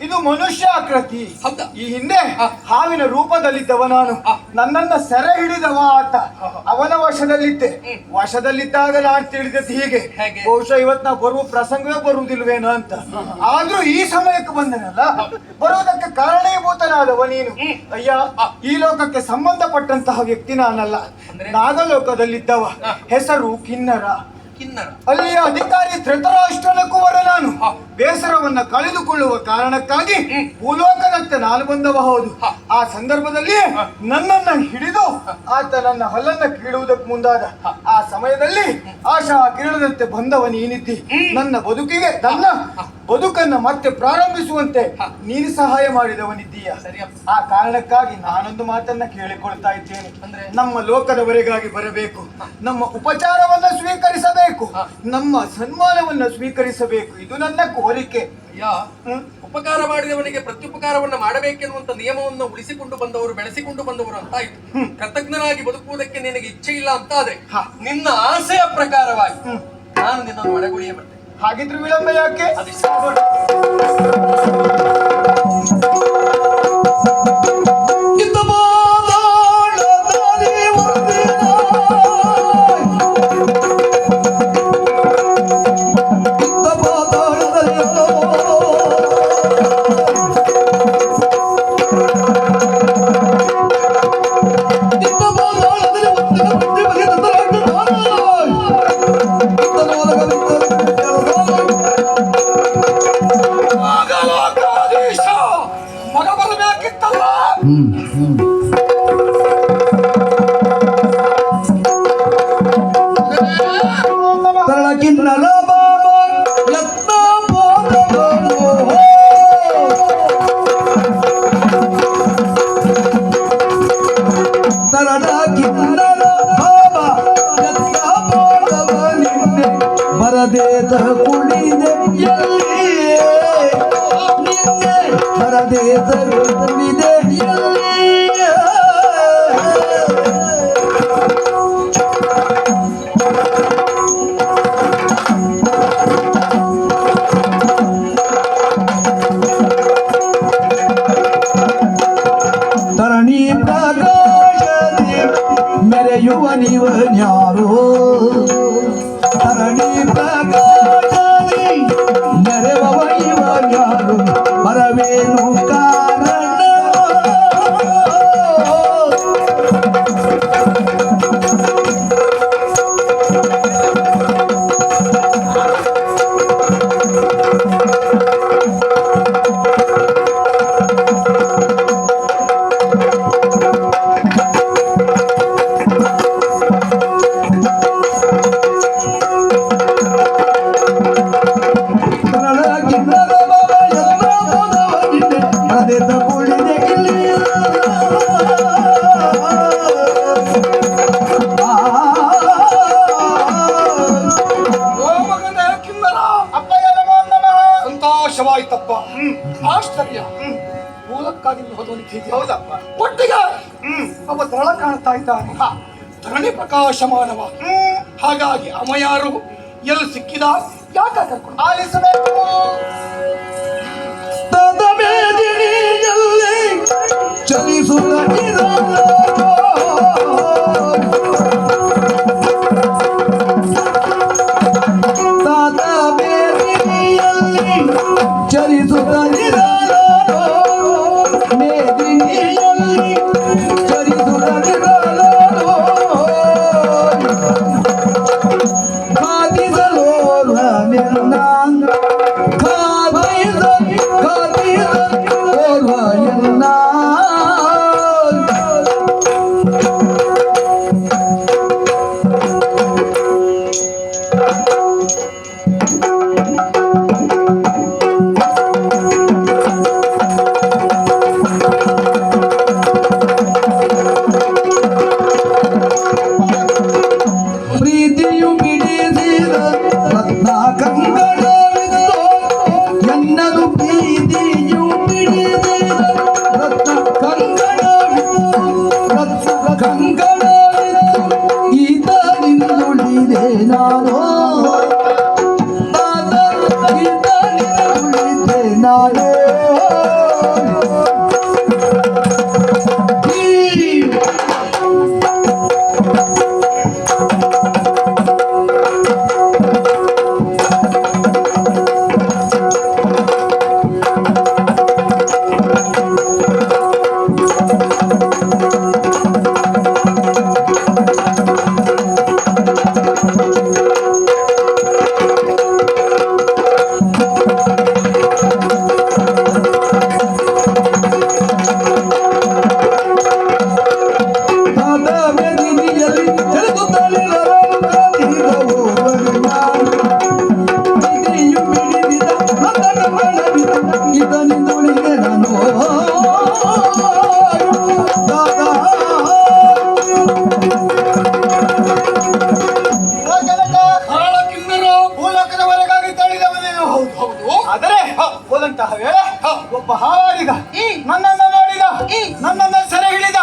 ಇದು ಮನುಷ್ಯ ಆಕೃತಿ.
ಹೌದಾ?
ಈ ಹಿಂದೆ ಹಾವಿನ ರೂಪದಲ್ಲಿದ್ದವ ನಾನು, ನನ್ನನ್ನ ಸೆರೆ ಹಿಡಿದವ ಆತ. ಅವನ ವಶದಲ್ಲಿದ್ದೆ. ವಶದಲ್ಲಿದ್ದಾಗ ನಾನು ತಿಳಿದದ್ದು ಹೀಗೆ, ಬಹುಶಃ ಇವತ್ತು ನಾವು ಬರುವ ಪ್ರಸಂಗವೇ ಬರುವುದಿಲ್ವೇನೋ ಅಂತ. ಆದ್ರೂ ಈ ಸಮಯಕ್ಕೆ ಬಂದನಲ್ಲ, ಬರುವುದಕ್ಕೆ ಕಾರಣೀಭೂತನಾದವ ನೀನು. ಅಯ್ಯ, ಈ ಲೋಕಕ್ಕೆ ಸಂಬಂಧಪಟ್ಟಂತಹ ವ್ಯಕ್ತಿ ನಾನಲ್ಲ, ನಾಗಲೋಕದಲ್ಲಿದ್ದವ. ಹೆಸರು ಕಿನ್ನರ. ಅಲ್ಲಿಯ ಅಧಿಕಾರಿ ಧೃತರಾಷ್ಟ್ರನ ಕುವರ ನಾನು. ಬೇಸರವನ್ನ ಕಳೆದುಕೊಳ್ಳುವ ಕಾರಣಕ್ಕಾಗಿ ಭೂಲೋಕದಂತೆ ನಾನು ಬಂದವ. ಹೌದು, ಆ ಸಂದರ್ಭದಲ್ಲಿ ನನ್ನನ್ನ ಹಿಡಿದು ಆತ ನನ್ನ ಹಲ್ಲನ್ನ ಕೀಳುವುದಕ್ಕೆ ಮುಂದಾದ. ಆ ಸಮಯದಲ್ಲಿ ಆಶಾ ಕಿರಣದಂತೆ ಬಂದವ ನೀನಿದ್ದಿ. ನನ್ನ ಬದುಕನ್ನ ಮತ್ತೆ ಪ್ರಾರಂಭಿಸುವಂತೆ ನೀನು ಸಹಾಯ ಮಾಡಿದವನಿದ್ದೀಯ. ಆ ಕಾರಣಕ್ಕಾಗಿ ನಾನೊಂದು ಮಾತನ್ನ ಕೇಳಿಕೊಳ್ತಾ ಇದ್ದೇನೆ. ನಮ್ಮ ಲೋಕದವರೆಗಾಗಿ ಬರಬೇಕು, ನಮ್ಮ ಉಪಚಾರವನ್ನ ಸ್ವೀಕರಿಸಬೇಕು, ನಮ್ಮ ಸನ್ಮಾನವನ್ನ ಸ್ವೀಕರಿಸಬೇಕು. ಇದು ನನ್ನ ಕೋರಿಕೆ.
ಉಪಕಾರ ಮಾಡಿದವನಿಗೆ ಪ್ರತ್ಯುಪಕಾರವನ್ನ ಮಾಡಬೇಕೆನ್ನುವಂತ ನಿಯಮವನ್ನು ಉಳಿಸಿಕೊಂಡು ಬಂದವರು, ಬೆಳೆಸಿಕೊಂಡು ಬಂದವರು ಅಂತ ಆಯ್ತು. ಕೃತಜ್ಞನಾಗಿ ಬದುಕುವುದಕ್ಕೆ ನಿನಗೆ ಇಚ್ಛೆ ಇಲ್ಲ ಅಂತ ಆದ್ರೆ ನಿನ್ನ ಆಸೆಯ ಪ್ರಕಾರವಾಗಿ ನಾನು ನಿನ್ನನ್ನು ಒಳಗೊಳಿಯ ಬರ್ತೇನೆ.
ಹಾಗಿದ್ರೆ ವಿಳಂಬ ಯಾಕೆ?
ಮೆರೆಯುವ ನೀವನ್ಯಾರೋ ಧರಣಿ ಪ್ರಕಾಶದಿ ಮೆರೆಯುವ ಇವನ್ಯಾರು ಬರವೇನು ಕಾರಣ
ಸಂತೋಷವಾಯ್ತಪ್ಪ. ಆಶ್ಚರ್ಯ. ಮೂಲಕ್ಕಾಗಿ ಹೋದವನಿಗೆ
ಹೌದಪ್ಪ.
ಒಟ್ಟಿಗೆ ಅವ ದಳ ಕಾಣ್ತಾ ಇದ್ದಾನೆ. ಧರಣಿ ಪ್ರಕಾಶಮಾನವ. ಹಾಗಾಗಿ ಅವ ಯಾರು, ಎಲ್ಲಿ ಸಿಕ್ಕಿದ, ಯಾಕ ಕರ್ಕೊಂಡು
ಆಲಿಸಬೇಕು.
ತದ ಮೇದಿನಿಯಲ್ಲಿ ಚಲಿಸುವ ತದ ಮೇದಿನಿಯಲ್ಲಿ ಚಲಿಸುತ್ತ ಮೇದಿನಿಯಲ್ಲಿ ಚಲಿಸುತ್ತ ಕಾದಿಸಲೋರ್ವ ನಿರ್ನಾಂಗ ಪ್ರೀತಿಯು ಬಿಡಿಸಿದ ರತ್ನ ಕಂಕಣವಿತ್ತು ಎನ್ನದು ಪ್ರೀತಿಯು ಬಿಡಿಸಿದ ರತ್ನ ಕಂಕಣವಿತ್ತು ರತ್ನ ಕಂಕಣವಿತ್ತು ಈತನಿಂದುಳಿದೆ ನಾನು ಈತನಿಂದುಳಿದೆ ನಾನು
ಒಬ್ಬ ಹಾವಾಡಿಗ ನನ್ನನ್ನು ನೋಡಿದ, ನನ್ನನ್ನು ಸೆರೆ ಹಿಡಿದ,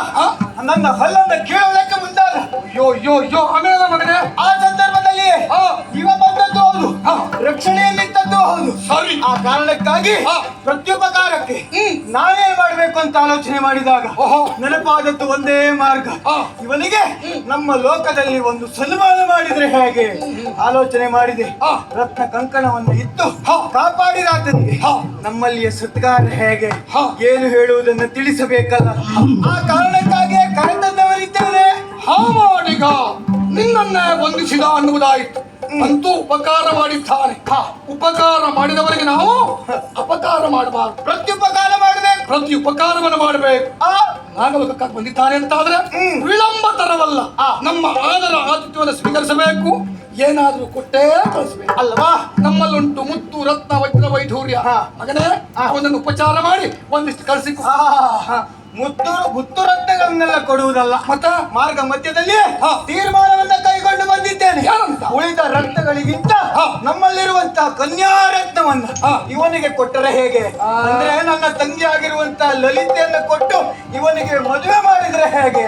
ನನ್ನ ಹಲ್ಲನ್ನು ಕೀಳುವುದಕ್ಕೆ ಮುಂದಾದ.
ಯೋ ಆಮೇಲೆ ಮಗನೇ,
ಆ ಸಂದರ್ಭದಲ್ಲಿ ಇವ ಬಂದದ್ದು ಹೌದು, ರಕ್ಷಣೆಯಲ್ಲಿದ್ದದ್ದು ಹೌದು.
ಸರಿ.
ಆ ಕಾರಣಕ್ಕಾಗಿ ಪ್ರತ್ಯುಪಕಾರಕ್ಕೆ ನಾನೇ ಮಾಡಬೇಕು ಅಂತ ಆಲೋಚನೆ ಮಾಡಿದಾಗ ನೆನಪಾದದ್ದು ಒಂದೇ ಮಾರ್ಗ. ಇವನಿಗೆ ನಮ್ಮ ಲೋಕದಲ್ಲಿ ಒಂದು ಸನ್ಮಾನ ಮಾಡಿದ್ರೆ ಹೇಗೆ ಆಲೋಚನೆ ಮಾಡಿದೆ. ರತ್ನ ಕಂಕಣವನ್ನು ಇತ್ತು ಕಾಪಾಡಿದಾತನಿಗೆ ನಮ್ಮಲ್ಲಿಯ ಸತ್ಕಾರ ಹೇಗೆ, ಏನು ಹೇಳುವುದನ್ನು ತಿಳಿಸಬೇಕಲ್ಲ. ಆ ಕಾರಣಕ್ಕಾಗಿ ಕರೆತಂದವರಿದ್ದೇನೆ.
ಹಾವಾಡಿಗ ನಿನ್ನನ್ನೇ ಬಂಧಿಸಿದ ಅನ್ನುವುದಾಯಿತು. ಅಂತೂ ಉಪಕಾರ ಮಾಡಿದ್ದಾನೆ. ಉಪಕಾರ ಮಾಡಿದವರಿಗೆ ನಾವು ಅಪಕಾರ ಮಾಡಬಾರದು,
ಪ್ರತ್ಯುಪಕಾರ ಮಾಡಬೇಕು.
ಪ್ರತ್ಯುಪಕಾರವನ್ನು ಮಾಡಬೇಕು. ನಾಗಲೋಕಕ್ಕೆ ಬಂದಿದ್ದಾನೆ ಅಂತಾದ್ರೆ ವಿಳಂಬ ತರವಲ್ಲ, ನಮ್ಮ ಆದರ ಆತಿಥ್ಯವನ್ನು ಸ್ವೀಕರಿಸಬೇಕು. ಏನಾದ್ರೂ ಕೊಟ್ಟೇ ಕಳಿಸ್ಬೇಕು
ಅಲ್ವಾ.
ನಮ್ಮಲ್ಲುಂಟು ಮುತ್ತು ರತ್ನ ವಜ್ರ ವೈಢೂರ್ಯ. ಮಗನೇ, ಅವನನ್ನು ಉಪಚಾರ ಮಾಡಿ ಒಂದಿಷ್ಟು ಕಳಿಸಿ.
ಮುತ್ತು ರತ್ನಗಳನ್ನೆಲ್ಲ ಕೊಡುವುದಲ್ಲ,
ಮತ್ತೆ
ಮಾರ್ಗ ಮಧ್ಯದಲ್ಲಿ ತೀರ್ಮಾನವನ್ನ ಕೈಗೊಂಡು ಬಂದಿದ್ದೇನೆ. ಉಳಿದ ರತ್ನಗಳಿಗಿಂತ ನಮ್ಮಲ್ಲಿರುವಂತಹ ಕನ್ಯಾ ರತ್ನವನ್ನ ಇವನಿಗೆ ಕೊಟ್ಟರೆ ಹೇಗೆ ಅಂದ್ರೆ, ನನ್ನ ತಂಗಿ ಆಗಿರುವಂತಹ ಲಲಿತೆಯನ್ನು ಕೊಟ್ಟು ಇವನಿಗೆ ಮದುವೆ ಮಾಡಿದ್ರೆ ಹೇಗೆ.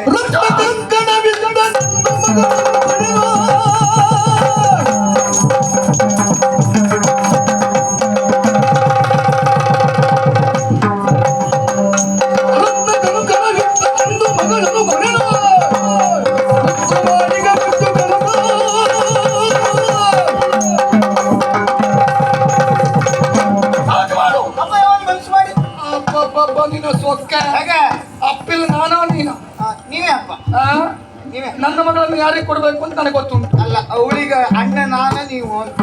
ಅಪ್ಪ
ಆ?
ನೀವೇ
ನನ್ನ ಮಗಳನ್ನು ಯಾರಿಗೆ ಕೊಡ್ಬೇಕು ಅಂತ ನನಗೆ ಗೊತ್ತುಂಟು.
ಅಲ್ಲ ಅವಳಿಗೆ ಅಣ್ಣ ನಾನ ನೀವು ಅಂತ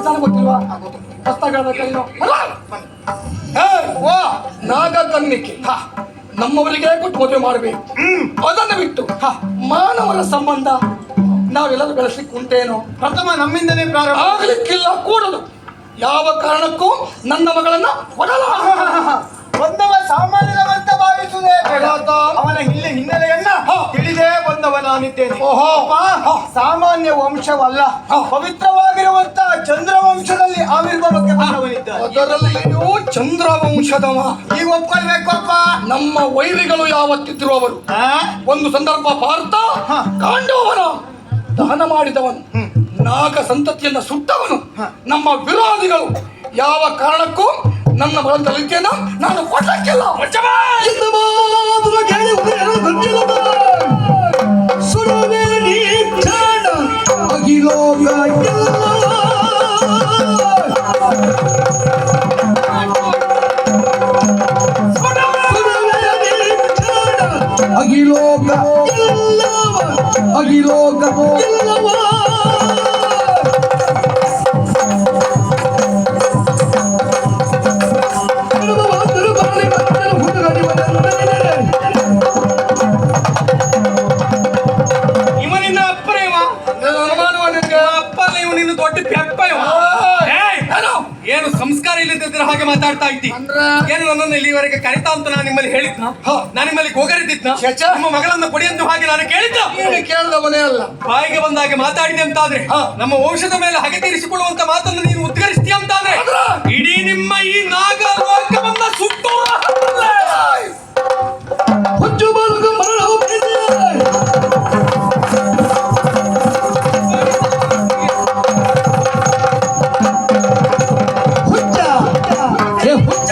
ನನಗೆ ಗೊತ್ತಿಲ್ವಾ?
ಆಗೋದು.
ಹೊಸ್ತಾಗಿ ಹೇಳ್ಬೇಕೇನು? ಅಲ್ಲ.
ಬನ್ನಿ.
ಓ ನಾಗ ಕನ್ನಿಕೆ ನಮ್ಮವರಿಗೆ ಕೊಟ್ಟು ಮದುವೆ ಮಾಡಬೇಕು. ಅದನ್ನು ಬಿಟ್ಟು ಮಾನವರ ಸಂಬಂಧ ನಾವೆಲ್ಲರೂ ಬೆಳೆಸಲಿಕ್ಕೆ ಉಂಟೇನೋ?
ಪ್ರಥಮ ನಮ್ಮಿಂದನೇ ಪ್ರಾರಂಭ
ಆಗಲಿಕ್ಕಿಲ್ಲ, ಕೂಡದು. ಯಾವ ಕಾರಣಕ್ಕೂ ನನ್ನ ಮಗಳನ್ನ ಕೊಡಲ್ಲ.
ಬಂದವ ಸಾಮಾನ್ಯವಂತ ಭಾವಿಸುವುದೇ ಬೇಡ. ಅವನ ಹಿನ್ನೆಲೆಯನ್ನ ತಿಳಿದೇ ಬಂದವ ನಾನಿದ್ದೇನೆ.
ಓಹೋ.
ಅಪ್ಪ, ಸಾಮಾನ್ಯ ವಂಶವಲ್ಲ, ಪವಿತ್ರವಾಗಿರುವಂತ ಚಂದ್ರ ವಂಶದಲ್ಲಿ ಆವಿರ್ಭಾವಕ್ಕೆ ಬಂದವನಿದ್ದಾನೆ.
ಅದರಲ್ಲಿಯೂ ಚಂದ್ರವಂಶದವ.
ಈಗ ಒಪ್ಕೊಳ್ಬೇಕಪ್ಪ.
ನಮ್ಮ ವೈರಿಗಳು ಯಾವತ್ತಿದ್ರು ಅವರು. ಒಂದು ಸಂದರ್ಭ ಪಾರ್ಥ ಕಾಂಡವನ ದಹನ ಮಾಡಿದವನು, ನಾಗ ಸಂತತಿಯನ್ನ ಸುಟ್ಟವನು. ನಮ್ಮ ವಿರೋಧಿಗಳು ಯಾವ ಕಾರಣಕ್ಕೂ ನನ್ನ ಮಗಳಲ್ಲಿದ್ದೇನ ನಾನು ಕೊಟ್ಟಕ್ಕಿಲ್ಲ. ಅಗಿಲೋಕ ಅಗಿಲೋಕ
ಇವನಿನ್ನ ಅಪ್ಪನೇ ಇವ.
ಅನುಮಾನವ ನಿನ್ಗೆ?
ಅಪ್ಪನೇ ಇವ, ನಿನ್ನ ದೊಡ್ಡ ಬೆಪ್ಪ ಇವ. ಏಯ್, ಏನು ಸಂಸ್ಕಾರ ಇಲ್ಲದಿದ್ರೆ ಹಾಗೆ ಮಾತಾಡ್ತಾ ಇದ್ದಿ? ಏನು ನನ್ನನ್ನು ಇಲ್ಲಿವರೆಗೆ ಕರಿತಾ ಅಂತ ನಾನು ನಿಮ್ಮಲ್ಲಿ ಹೇಳಿದ್ನ? ನಾನು ನಿಮ್ಮಲ್ಲಿ ಹೋಗರಿದ್ದಿದ್ನ? ನಿಮ್ಮ ಮಗಳನ್ನು ಕೊಡಿ ಎಂದು ಹಾಗೆ ನಾನು ಕೇಳಿದ್ದ?
ಕೇಳಿದವನೇ ಅಲ್ಲ.
ಬಾಯಿಗೆ ಬಂದ ಹಾಗೆ ಮಾತಾಡಿದೆ ಅಂತಾದ್ರೆ, ನಮ್ಮ ವಂಶದ ಮೇಲೆ ಹಗೆ ತೀರಿಸಿಕೊಳ್ಳುವಂತ ಮಾತನ್ನು ನೀನು ಉದ್ಗರಿಸ್ತೀಯ ಅಂತಾದ್ರೆ, ಇಡೀ ನಿಮ್ಮ ಈ ನಾಗ ಲೋಕವನ್ನ ಸುಟ್ಟು
ಹುಚ್ಚು ಬಾಲಕ ಮರಣವು ಹುಚ್ಚ ಹುಚ್ಚ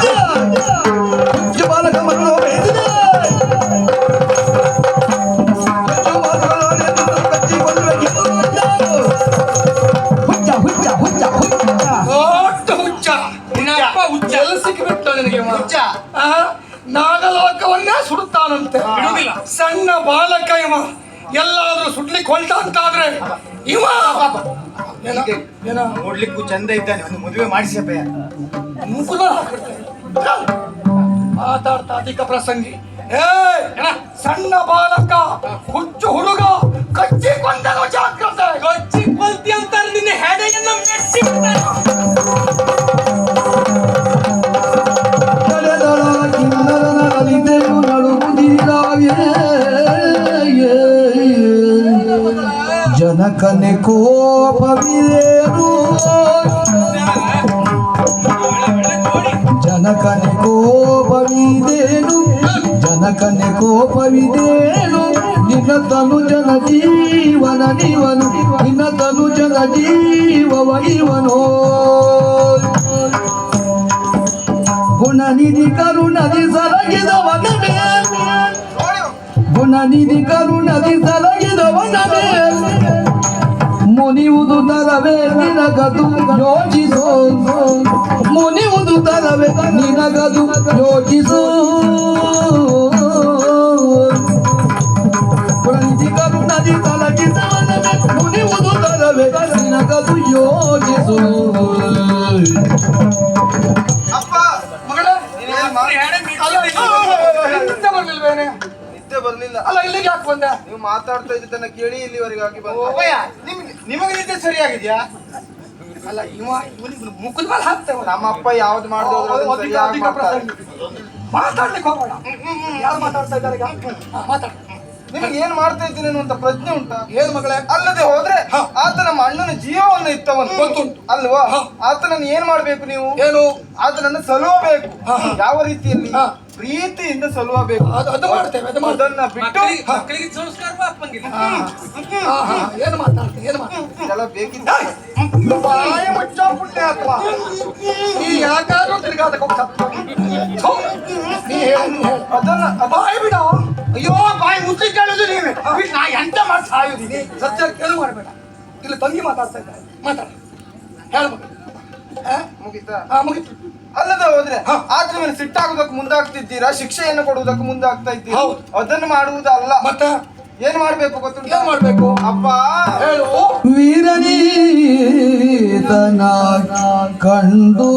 ಹುಚ್ಚು ಬಾಲಕ ಮರಣವು ಹುಚ್ಚ ಹುಚ್ಚ ಹುಚ್ಚ ಹುಚ್ಚ
ದೊಡ್ಡ ಹುಚ್ಚ. ನಿನ್ನ ಅಪ್ಪ ಹುಚ್ಚ.
ಎಲ್ಲ ಸಿಕ್ಕಿಬಿಟ್ಟು ನನಗೆ
ಹುಚ್ಚ.
ನಾಗಲೋಕವನ್ನೇ ಸುಡುತ್ತಾನಂತೆ.
ಬಿಡುವುದಿಲ್ಲ.
ಸಣ್ಣ ಬಾಲಕ ಇವ ಎಲ್ಲಾದ್ರೂ ಸುಡ್ಲಿಕ್ಕೆ ಹೊಲ್ಟ ಅಂತಾದ್ರೆ ಇವ ಏನ ಏನ
ನೋಡ್ಲಿಕ್ಕೂ ಚಂದ ಇದ್ದಾನೆ. ಒಂದು ಮದುವೆ ಮಾಡಿಸಪ್ಪ.
ಮುಕುಲ ಮಾತಾಡ್ತಾ ಅಧಿಕ ಪ್ರಸಂಗಿ. ಏ ಸಣ್ಣ ಬಾಲಕ ಹುಚ್ಚು ಹುಡುಗ ಕಚ್ಚಿ ಕೊಂದನು ಜಾಗ್ರತೆ.
ಕೊಚ್ಚಿ ಕೊಲ್ತಿ ಅಂತಾರೆ ನಿನ್ನ ಹೆಡೆಯನ್ನ ಮೆಟ್ಟಿ
ಜನಕನೆ ಕೋಪವಿದೇನು ಜನಕನೆ ಕೋಪವಿದೇನು ಜನಕನೆ ಕೋಪವಿದೇನು ನಿನ್ನ ತನು ಜನ ಜೀವನ ನೀವನು ನಿನ್ನ ತನು ಜನ ಜೀವವ ಇವನೋ ಗುಣನಿಧಿ ಕರುಣದಿ ಸಲಗಿದವನ ಗುಣನಿಧಿ ಕರುಣದಿ ಸಲಗಿದವನ ಮುನಿಯುವುದು ತರವೇ ನಿನಗದು ಯೋಚಿಸೋ ಮುನಿಯುವುದು ತರವೇ ನಿನಗದು ಯೋಚಿಸೋ ಗುಣನಿಧಿ ಕರುಣದಿ ಸಲಗಿದವನ ಮುನಿಯುವುದು ತರವೇ ನಿನಗದು ಯೋಚಿಸೋ.
ಅಪ್ಪ,
ಮಗಳೇ
ನಿದ್ದೆ
ಬರ್ಲಿಲ್ವೇನೆ?
ನಿದ್ದೆ ಬರ್ಲಿಲ್ಲ.
ಅಲ್ಲ ಇಲ್ಲಿಗೆ ಯಾಕೆ ಬಂದೆ?
ನೀವು ಮಾತಾಡ್ತಾ ಇದ್ದನ್ನ ಕೇಳಿ ಇಲ್ಲಿವರೆಗೆ ಆಗಿ ಬಂದ. ನಿಮಗೆ ನಿದ್ದೆ ಸರಿಯಾಗಿದ್ಯಾ?
ಅಲ್ಲ ಇವನಿಗೆ ಮುಖದ ಮೇಲೆ ಹಾಕ್ತೇವೆ.
ನಮ್ಮ ಅಪ್ಪ ಯಾವ್ದು ಮಾಡಿದ್ರು ಸರಿಯಾಗಿ ಮಾಡ್ತಾರೆ.
ಮಾತಾಡ್ಲಿಕ್ಕೆ ಹೋಗೋಣ. ಯಾರು ಮಾತಾಡ್ತಾ ಇದ್ದಾರೆ ಈಗ? ಮಾತಾಡ.
ನಿಮಗೆ ಏನ್ ಮಾಡ್ತಾ ಇದ್ದೀನಿ ಅನ್ನುವಂತ ಪ್ರಜ್ಞೆ ಉಂಟಾ?
ಏನ್ ಮಗಳೇ?
ಅಲ್ಲದೆ ಹೋದ್ರೆ ಆತ ನಮ್ಮ ಅಣ್ಣನ ಜೀವವನ್ನು ಇತ್ತವನು
ಗೊತ್ತುಂಟು
ಅಲ್ವಾ? ಆತನನ್ನು ಏನ್ ಮಾಡ್ಬೇಕು ನೀವು?
ಏನು?
ಆತನನ್ನು ಸಲುವಬೇಕು. ಯಾವ ರೀತಿಯಲ್ಲಿ? ಪ್ರೀತಿಯಿಂದ ಸಲುವಬೇಕು.
ಅದು ಮಾಡ್ತೇವೆ.
ಅದನ್ನ ಬಿಟ್ಟು
ಮಕ್ಕಳಿಗೆ ಸಂಸ್ಕಾರ ಅಪ್ಪಂಗಿಲ್ಲ.
ಏನು ಮಾತಾಡ್ತೇವೆ? ಏನು ಮಾತಾಡ್ತೇವೆ?
ಇದೆಲ್ಲ ಬೇಕಿದ್ದ.
ಬಾಯಿ ಮುಚ್ಚ ಪುಣ್ಯಾತ್ಮ. ನೀ ಯಾಕಾದ್ರೂ ತಿರ್ಗಾದಕ್ಕೆ ಹೋಗ್ತಾ ನೀ ಹೇಳು.
ಅದನ್ನ
ಬಾಯಿ ಬಿಡ. ಅಯ್ಯೋ ಬಾಯಿ ಮುಚ್ಚಿ ಕೇಳುದು ನೀವೇ. ನಾ ಎಂತ ಮಾಡಿ ಸಾಯುದೀನಿ? ಸತ್ಯ ಕೇಳು ಮಾಡಬೇಡ. ಇಲ್ಲಿ ತಂಗಿ ಮಾತಾಡ್ತಾ ಇದ್ದಾರೆ. ಮಾತಾಡ ಹೇಳ.
ಮುಗಿತಾ?
ಮುಗೀತು.
ಅಲ್ಲದೆ ಹೋದ್ರೆ ಆದ್ರ ಮೇಲೆ ಸಿಟ್ಟಾಗುದಕ್ಕೆ ಮುಂದಾಗ್ತಿದ್ದೀರಾ, ಶಿಕ್ಷೆಯನ್ನು ಕೊಡುವುದಕ್ಕೆ ಮುಂದಾಗ್ತಾ ಇದ್ದೀರಾ.
ಹೌದು.
ಅದನ್ನು ಮಾಡುವುದಲ್ಲ.
ಮತ್ತೆ
ಏನ್ ಮಾಡ್ಬೇಕು ಗೊತ್ತುಂಟ?
ಏನ್ ಮಾಡ್ಬೇಕು?
ಅಪ್ಪ
ಹೇಳು.
ವೀರನೀತನ ಕಂಡು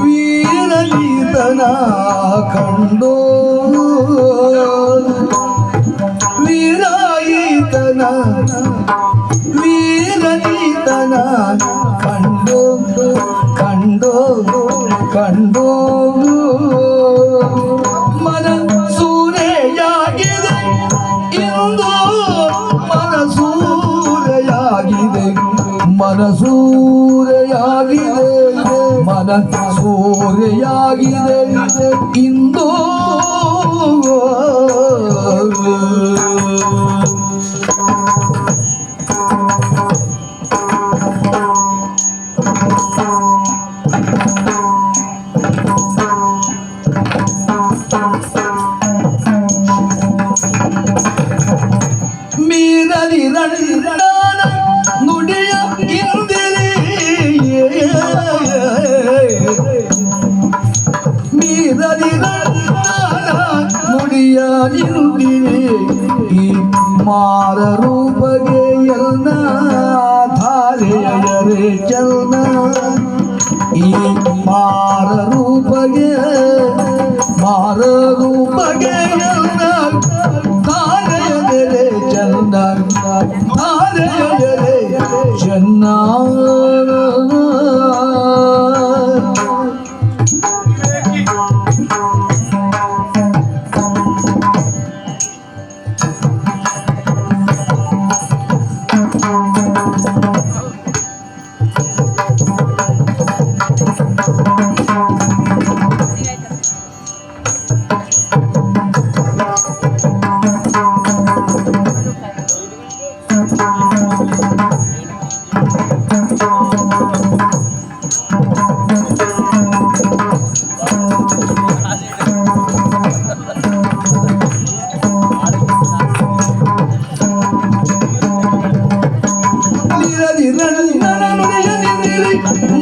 ವೀರನೀತನ ಕಂಡು ವೀರಾಯಿತನ ವೀರನೀತನ ಕಂಡು ಕಂಡು ಕಂಡು ಮನ ಸೂರೆಯಾಗಿದೆ ಇಂದು ಮನಸೂರೆಯಾಗಿದೆ ಮನಸೂರೆಯಾಗಿದೆ ಮನಸೂರೆಯಾಗಿದೆ ಇಂದು ಮೀರಲಿ ರಂಡನ ನುಡಿಯ ಇಂದಿರಿ ಮೀರಲಿ ರಂಡನ ನುಡಿಯ ಇಂದಿರಿ ಈ ಮಾರ ರೂಪಗೆ ಎಲ್ಲ ಧಾರೆಯರೆ ಚಲನ ಈ ಮಾರ ರೂಪಗೆ ಎಲ್ಲ ಧಾರೆಯರೆ ಚಂದ ಧಾರೆಯರೆ ಚೆನ್ನ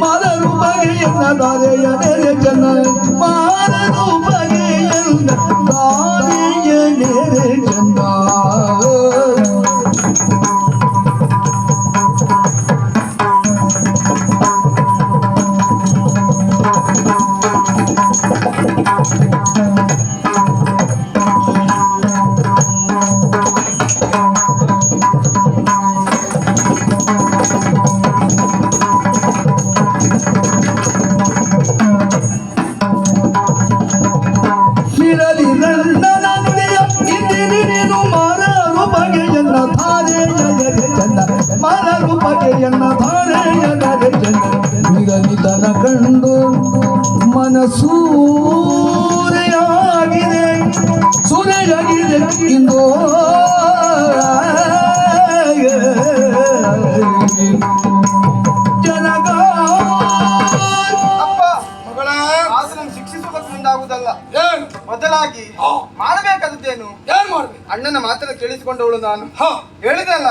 ಮಾರರು ಬಗೆಯನ್ನ ದಾರೆಯ ನೆರೆ ಜನ ಮಾರರು ಬಗೆಯನ್ನ ದಾರೆಯ ನೆರೆ ಜನ ಮಿರಲಿ ರಂಡನ ನುಡಿಯ ಇಂದಿನಿ ನೀನು ಮಾರರು ಬಗೆಯನ್ನ ಧಾರೆಯರೆ ಚಂದ ಮಾರರು ಬಗೆಯನ್ನ ಧಾರೆಯರೆ ಚಂದ ಮಿರಲಿತನ ಕಂಡು ಮನಸೂರೆಯಾಗಿದೆ ಸೂರೆಯಾಗಿದೆ ಇಂದು ಜನಗ
ಅಪ್ಪ ಮಗಳ ಆದ್ರನ್ನು ಶಿಕ್ಷಿಸುವುದಕ್ಕೆ ಮುಂದಾಗುವುದಲ್ಲ.
ಏನು
ಬದಲಾಗಿ ಮಾಡಬೇಕಾದದ್ದೇನು?
ಏನ್ ಮಾಡ್ಬೇಕು?
ಅಣ್ಣನ ಮಾತನ್ನು ಕೇಳಿಸಿಕೊಂಡವಳು ನಾನು. ಹೇಳಿದಲ್ಲ,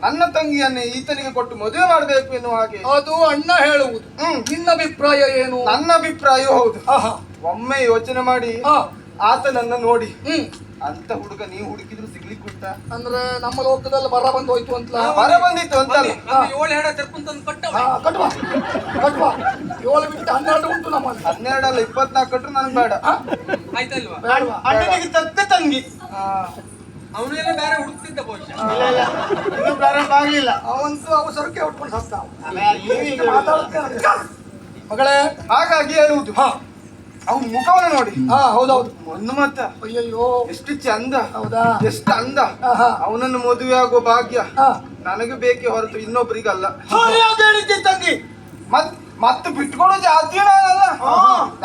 ನನ್ನ ತಂಗಿಯನ್ನೇ ಈತನಿಗೆ ಕೊಟ್ಟು ಮದುವೆ ಮಾಡಬೇಕು ಎನ್ನುವ ಹಾಗೆ.
ಅದು ಅಣ್ಣ ಹೇಳುವುದು. ನಿನ್ನ ಅಭಿಪ್ರಾಯ ಏನು?
ನನ್ನ ಅಭಿಪ್ರಾಯ ಹೌದು. ಒಮ್ಮೆ ಯೋಚನೆ ಮಾಡಿ ಆತನನ್ನ ನೋಡಿ ಅಂತ ಹುಡುಗ ನೀವು ಹುಡುಕಿದ್ರು ಸಿಗ್ಲಿಕ್ಕೆ ಉಂಟ?
ಅಂದ್ರೆ ನಮ್ಮ ಲೋಕದಲ್ಲಿ ಬರ ಬಂದು ಹೋಯ್ತು ಅಂತ
ಬರ ಬಂದಿತ್ತು ಅಂತಲ್ಲ.
7 ಹೆಣ ತೆರ್ಕೊಂತಂದು ಕಟ್ಟುವ 7 ಬಿಟ್ಟು 12 ಉಂಟು ನಮ್ಮಲ್ಲಿ.
12 ಅಲ್ಲ 24 ಕಟ್ಟರು ನನಗೆ ಬೇಡ.
ಆಯ್ತಲ್ವಾ?
ಅಣ್ಣನಿಗೆ ತಕ್ಕ ತಂಗಿ
ಅವನೆಲ್ಲ ಬೇರೆ ಹುಡುಕ್ತಿದ್ದ ಬಹುಶಃ.
ಇನ್ನೂ ಪ್ರಾರಂಭ ಆಗ್ಲಿಲ್ಲ.
ಅವಂತೂ ಅವಸರಕ್ಕೆ ಉಟ್ಕೊಂಡು ಸತ್ತ.
ಮಗಳೇ ಹಾಗಾಗಿ ಹೇಳುವುದು, ಅವನ ಮುಖವನ್ನು ನೋಡಿ.
ಹೌದೌದು.
ಒಂದು ಮತ್ತ
ಅಯ್ಯಯ್ಯೋ
ಎಷ್ಟು ಚಂದ,
ಹೌದಾ?
ಎಷ್ಟು ಅಂದ. ಅವನನ್ನು ಮದುವೆ ಆಗುವ ಭಾಗ್ಯ ನನಗೆ ಬೇಕೇ ಹೊರತು ಇನ್ನೊಬ್ಬರಿಗಲ್ಲ. ತಂಗಿ ಮತ್ತೆ ಬಿಟ್ಕೊಡೋ ಜಾತಿಯೂ ನಾನಲ್ಲ.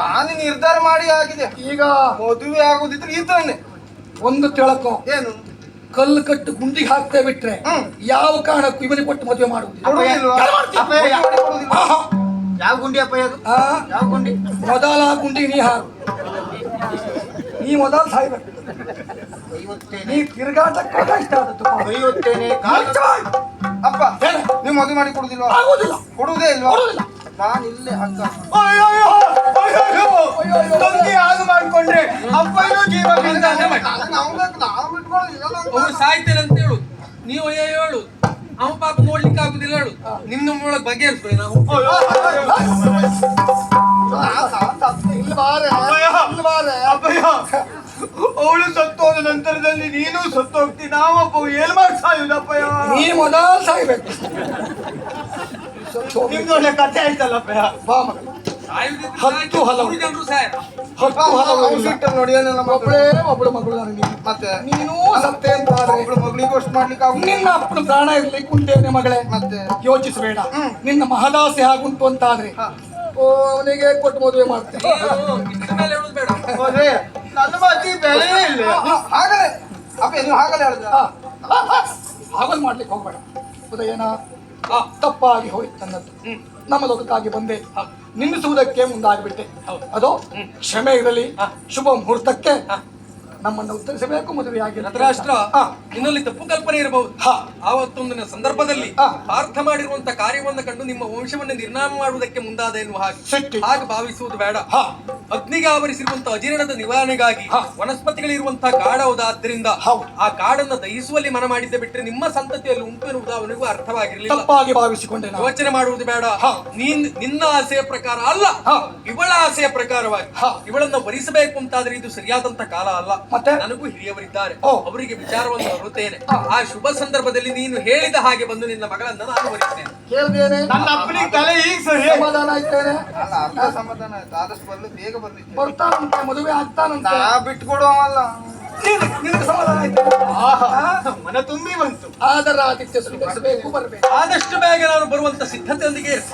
ನಾನು ನಿರ್ಧಾರ ಮಾಡಿ ಆಗಿದೆ. ಈಗ ಮದುವೆ ಆಗುದಿದ್ರೆ ಈತನೇ.
ಒಂದು ತಿಳಕೋ,
ಏನು
ಕಲ್ಲು ಕಟ್ಟು ಗುಂಡಿಗೆ ಹಾಕ್ತೇ ಬಿಟ್ರೆ ಯಾವ ಕಾರಣಕ್ಕೂ ಇವನಿಗೆ ಕೊಟ್ಟು ಮದುವೆ ಮಾಡುವುದಿಲ್ಲ.
ಯಾವ ಗುಂಡಿ ಅಪ್ಪ? ಯಾವ ಗುಂಡಿ?
ಮೊದಲ ಗುಂಡಿ ನೀ ಹಾರು, ನೀ ಮೊದಲು ಸಾಯ್ಬೇಕು.
ಒಯ್ಯುತ್ತೇನೆ
ನೀ ತಿರುಗಾಟಕ್ಕೆ ಹೋದ ಇಷ್ಟ ಆದದ್ದು
ಒಯ್ಯುತ್ತೇನೆ ಅಪ್ಪ ನೀವು ಮದುವೆ ಮಾಡಿ ಕೊಡುದಿಲ್ವಾ
ಆಗುದಿಲ್ಲ
ಕೊಡುವುದೇ ಇಲ್ವಾ
ಕೊಡುದಿಲ್ಲ.
ನಾನು ಇಲ್ಲೇ ಹಗ್ಗ ತಂಗಿ ಹಾಗೆ ಮಾಡ್ಕೊಂಡ್ರೆ ಅಪ್ಪ ಏನೋ ಜೀವ
ಅವ್ರು ಸಾಯ್ತೇನೆ ಅಂತ ಹೇಳು, ನೀವು ಅಯ್ಯೋ ಹೇಳು, ಅವ ಪಾಪ ನೋಡ್ಲಿಕ್ಕೆ ಆಗುದಿಲ್ಲ ಹೇಳು, ನಿಮ್ಮೊಳಗೆ ಬಗೆಹರಿಸ್ಬೇಡಿ ನಾವು.
ಅವಳು ಸತ್ತೋದ ನಂತರದಲ್ಲಿ ನೀನು ಸತ್ತೋಗ್ತಿ, ನಾವಪ್ಪ ಏನ್ ಮಾಡಿ ಸಾಯುದಪ್ಪಯ್ಯ?
ನೀ ಮೊದಲ ಸಾಯ್ಬೇಕು.
ನಿಮ್ದೊಳ್ಳೆ ಕಥೆ ಆಯ್ತಲ್ಲಪ್ಪಯ್ಯ.
ಬಾ ಮಗ. ಹತ್ತು ಹಲವು.
ಮೂರು ಜನರು ಸಾಯ್ರು.
ಹತ್ತು ಹಲವು ಇಲ್ಲ.
ನೋಡಿ
ಒಬ್ಬಳೇ ಒಬ್ಬಳು ಮಗಳು ನನಗೆ.
ಮತ್ತೆ
ನೀನು ಸತ್ತೆ ಅಂತಾದ್ರೆ
ಒಬ್ಳು ಮಗಳಿಗೆ ಅಷ್ಟು ಮಾಡ್ಲಿಕ್ಕೆ ಆಗುದಿಲ್ಲ.
ನಿನ್ನ ಅಪ್ಪನ ಪ್ರಾಣ ಇರ್ಲಿಕ್ಕೆ ಉಂಟೇನೆ ಮಗಳೇ.
ಮತ್ತೆ
ಯೋಚಿಸಬೇಡ. ನಿನ್ನ ಮಹದಾಸೆ ಆಗುಂಟು ಅಂತಾದ್ರೆ ಅವನಿಗೆ ಕೊಟ್ಟು ಮದುವೆ ಮಾಡ್ತೇನೆ.
ನೀವು ಇದ್ರ ಮೇಲೆ ಹೇಳುದು ಬೇಡ.
ಹೋದ್ರೆ ನನ್ನ ಮಾತಿ ಬೆಲೆ ಇಲ್ಲ. ಹಾಗಲೇ ಅಪ್ಪ ನೀವು ಹಾಗಲೇ ಹೇಳಿದ್ರ
ಹಾಗಲ್ ಮಾಡ್ಲಿಕ್ಕೆ ಹೋಗ್ಬೇಡ. ಉದಯನ ತಪ್ಪಾಗಿ ಹೋಯ್ತು ನನ್ನದು. ನಮ್ಮದೊದಕ್ಕಾಗಿ ಬಂದೆ, ನಿಲ್ಲಿಸುವುದಕ್ಕೆ ಮುಂದಾಗಿಬಿಟ್ಟೆ. ಅದು ಕ್ಷಮೆ ಇರಲಿ. ಶುಭ ಮುಹೂರ್ತಕ್ಕೆ ನಮ್ಮನ್ನು ಉತ್ತರಿಸಬೇಕು. ಮದುವೆಯಾಗಿ
ಧೃತರಾಷ್ಟ್ರ ನಿನ್ನಲ್ಲಿ ತಪ್ಪು ಕಲ್ಪನೆ ಇರಬಹುದು. ಆವತ್ತೊಂದಿನ ಸಂದರ್ಭದಲ್ಲಿ ಪಾರ್ಥ ಮಾಡಿರುವಂತ ಕಾರ್ಯವನ್ನು ಕಂಡು ನಿಮ್ಮ ವಂಶವನ್ನು ನಿರ್ನಾಮ ಮಾಡುವುದಕ್ಕೆ ಮುಂದಾದ ಎನ್ನುವ ಹಾಗೆ ಭಾವಿಸುವುದು ಬೇಡ. ಅಗ್ನಿಗೆ ಆವರಿಸಿರುವಂತಹ ಅಜೀರ್ಣದ ನಿವಾರಣೆಗಾಗಿ ವನಸ್ಪತಿಗಳಿರುವಂತಹ ಕಾಡವುದಾದ್ದರಿಂದ ಆ ಕಾಡನ್ನು ದಹಿಸುವಲ್ಲಿ ಮನ ಮಾಡಿದ್ದೆ ಬಿಟ್ಟರೆ ನಿಮ್ಮ ಸಂತತಿಯಲ್ಲಿ ಉಂಟು ಎನ್ನುವುದು ಅವನಿಗೂ ಅರ್ಥವಾಗಿರಲಿಲ್ಲ.
ತಪ್ಪಾಗಿ ಭಾವಿಸಿಕೊಂಡೆ.
ಯೋಚನೆ ಮಾಡುವುದು ಬೇಡ. ನಿನ್ನ ಆಸೆಯ ಪ್ರಕಾರ ಅಲ್ಲ, ಇವಳ ಆಸೆಯ ಪ್ರಕಾರವಾಗಿ ಇವಳನ್ನು ವರಿಸಬೇಕು ಅಂತಾದ್ರೆ ಇದು ಸರಿಯಾದಂತ ಕಾಲ ಅಲ್ಲ.
ಮತ್ತೆ
ನನಗೂ ಹಿರಿಯವರಿದ್ದಾರೆ, ಅವರಿಗೆ ವಿಚಾರವನ್ನು ಬರುತ್ತೇನೆ. ಆ ಶುಭ ಸಂದರ್ಭದಲ್ಲಿ ನೀನು ಹೇಳಿದ ಹಾಗೆ ಬಂದು ನಿನ್ನ ಮಗಳನ್ನ ನಾನು ವರಿಸ್ತೇನೆ.
ಕೇಳಿದ್ದೇನೆ.
ನನ್ನ ಅಪ್ಪನಿಗೆ ತಲೆ ಈಗ ಸರಿ
ಸಮಾಧಾನ ಆಯ್ತೇನೆ.
ಅಲ್ಲ ಅರ್ಧ ಸಮಾಧಾನ ಆಯ್ತು. ಆದಷ್ಟು ಬರ್ಲಿ ಬೇಗ ಬರ್ಲಿ.
ಬರ್ತಾನಂತೆ, ಮದುವೆ ಆಗ್ತಾನಂತೆ.
ನಾ ಬಿಟ್ಟು ಕೊಡುವಲ್ಲ.
ನಿನಗೆ ಸಮಾಧಾನ ಆಯ್ತು.
ಮನ ತುಂಬಿ ಬಂತು.
ಆದರ ಆದಿತ್ಯ ಸ್ವೀಕರಿಸಬೇಕು, ಬರಬೇಕು.
ಆದಷ್ಟು ಬೇಗ ನಾನು ಬರುವಂತ ಸಿದ್ಧತೆಯೊಂದಿಗೆ ಇರು.